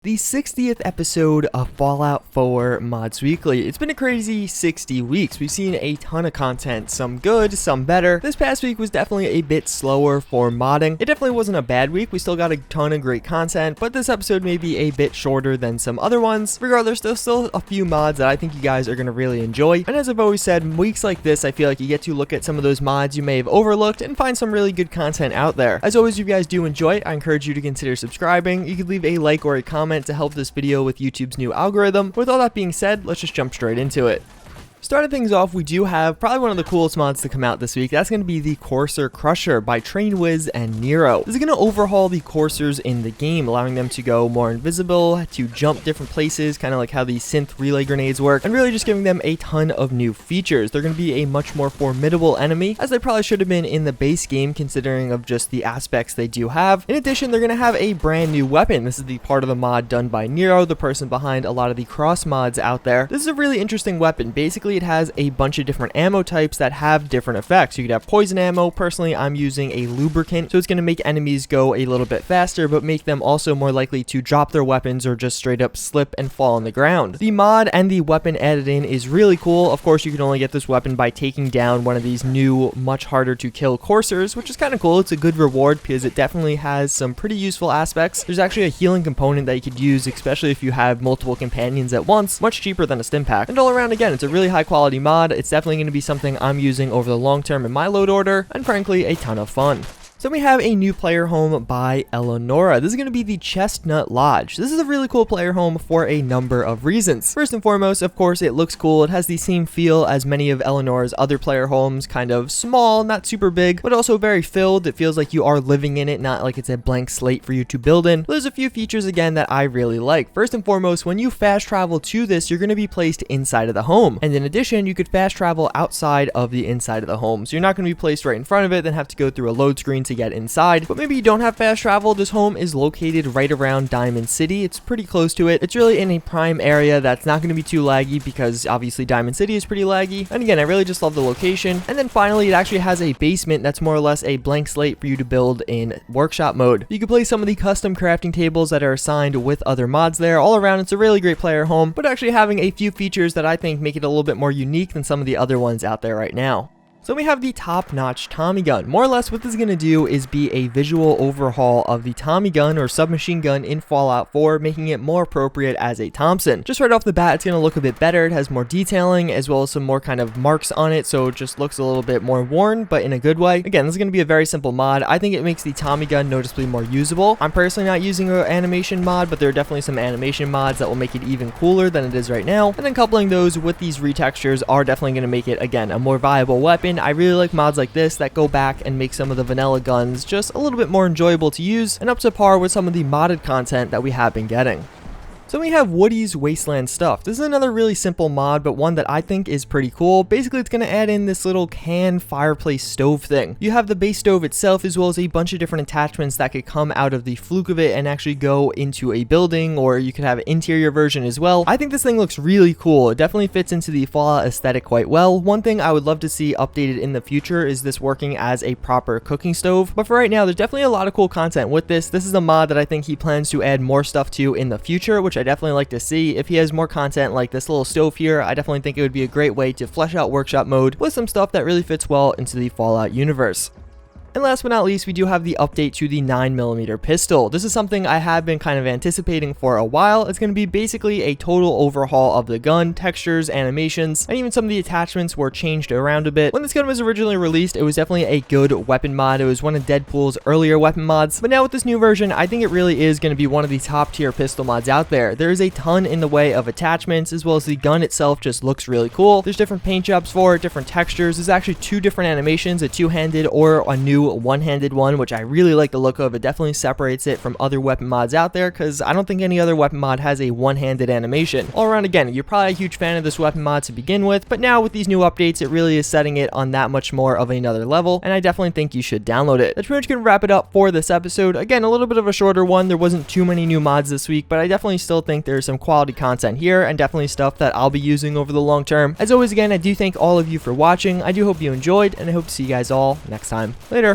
The 60th episode of Fallout 4 Mods Weekly. It's been a crazy 60 weeks. We've seen a ton of content, some good, some better. This past week was definitely a bit slower for modding. It definitely wasn't a bad week. We still got a ton of great content, but this episode may be a bit shorter than some other ones. Regardless, there's still a few mods that I think you guys are going to really enjoy. And as I've always said, weeks like this, I feel like you get to look at some of those mods you may have overlooked and find some really good content out there. As always, if you guys do enjoy it, I encourage you to consider subscribing. You could leave a like or a comment to help this video with YouTube's new algorithm. With all that being said, let's just jump straight into it. Starting things off, we do have probably one of the coolest mods to come out this week. That's going to be the Courser Crusher by TrainWiz and Nero. This is going to overhaul the coursers in the game, allowing them to go more invisible, to jump different places, kind of like how the synth relay grenades work, and really just giving them a ton of new features. They're going to be a much more formidable enemy, as they probably should have been in the base game, considering of just the aspects they do have. In addition, they're going to have a brand new weapon. This is the part of the mod done by Nero, the person behind a lot of the cross mods out there. This is a really interesting weapon. Basically, it has a bunch of different ammo types that have different effects. You could have poison ammo. Personally, I'm using a lubricant, so it's going to make enemies go a little bit faster, but make them also more likely to drop their weapons or just straight up slip and fall on the ground. The mod and the weapon added in is really cool. Of course, you can only get this weapon by taking down one of these new, much harder to kill coursers, which is kind of cool. It's a good reward because it definitely has some pretty useful aspects. There's actually a healing component that you could use, especially if you have multiple companions at once, much cheaper than a stim pack. And all around, again, it's a really high quality mod. It's definitely going to be something I'm using over the long term in my load order, and frankly, a ton of fun. So we have a new player home by Eleonora. This is going to be the Chestnut Lodge. This is a really cool player home for a number of reasons. First and foremost, of course, it looks cool. It has the same feel as many of Eleonora's other player homes, kind of small, not super big, but also very filled. It feels like you are living in it, not like it's a blank slate for you to build in. There's a few features, again, that I really like. First and foremost, when you fast travel to this, you're going to be placed inside of the home. And in addition, you could fast travel outside of the inside of the home. So you're not going to be placed right in front of it, then have to go through a load screen to get inside. But maybe you don't have fast travel. This home is located right around Diamond City. It's pretty close to it. It's really in a prime area that's not going to be too laggy, because obviously Diamond City is pretty laggy. And again, I really just love the location. And then finally, it actually has a basement that's more or less a blank slate for you to build in workshop mode. You can place some of the custom crafting tables that are assigned with other mods there. All around, it's a really great player home, but actually having a few features that I think make it a little bit more unique than some of the other ones out there right now. So we have the Top-Notch TommyGun. More or less what this is going to do is be a visual overhaul of the Tommy gun or submachine gun in Fallout 4, making it more appropriate as a Thompson. Just right off the bat, it's going to look a bit better. It has more detailing as well as some more kind of marks on it, so it just looks a little bit more worn, but in a good way. Again, this is going to be a very simple mod. I think it makes the Tommy gun noticeably more usable. I'm personally not using an animation mod, but there are definitely some animation mods that will make it even cooler than it is right now. And then coupling those with these retextures are definitely going to make it, again, a more viable weapon. I really like mods like this that go back and make some of the vanilla guns just a little bit more enjoyable to use and up to par with some of the modded content that we have been getting. So we have Woody's Wasteland stuff. This is another really simple mod, but one that I think is pretty cool. Basically, it's going to add in this little can fireplace stove thing. You have the base stove itself, as well as a bunch of different attachments that could come out of the fluke of it and actually go into a building, or you could have an interior version as well. I think this thing looks really cool. It definitely fits into the Fallout aesthetic quite well. One thing I would love to see updated in the future is this working as a proper cooking stove. But for right now, there's definitely a lot of cool content with this. This is a mod that I think he plans to add more stuff to in the future, which I definitely like to see. If he has more content like this little stove here, I definitely think it would be a great way to flesh out workshop mode with some stuff that really fits well into the Fallout universe. And last but not least, we do have the update to the 9mm pistol. This is something I have been kind of anticipating for a while. It's going to be basically a total overhaul of the gun, textures, animations, and even some of the attachments were changed around a bit. When this gun was originally released, it was definitely a good weapon mod. It was one of Deadpool's earlier weapon mods, but now with this new version, I think it really is going to be one of the top tier pistol mods out there. There is a ton in the way of attachments, as well as the gun itself just looks really cool. There's different paint jobs for it, different textures. There's actually two different animations, a two-handed or a new one-handed one, which I really like the look of. It definitely separates it from other weapon mods out there, because I don't think any other weapon mod has a one-handed animation. All around, again, you're probably a huge fan of this weapon mod to begin with, but now with these new updates, it really is setting it on that much more of another level, and I definitely think you should download it. That's pretty much gonna wrap it up for this episode. Again, a little bit of a shorter one. There wasn't too many new mods this week, but I definitely still think there's some quality content here, and definitely stuff that I'll be using over the long term. As always, again, I do thank all of you for watching. I do hope you enjoyed, and I hope to see you guys all next time. Later.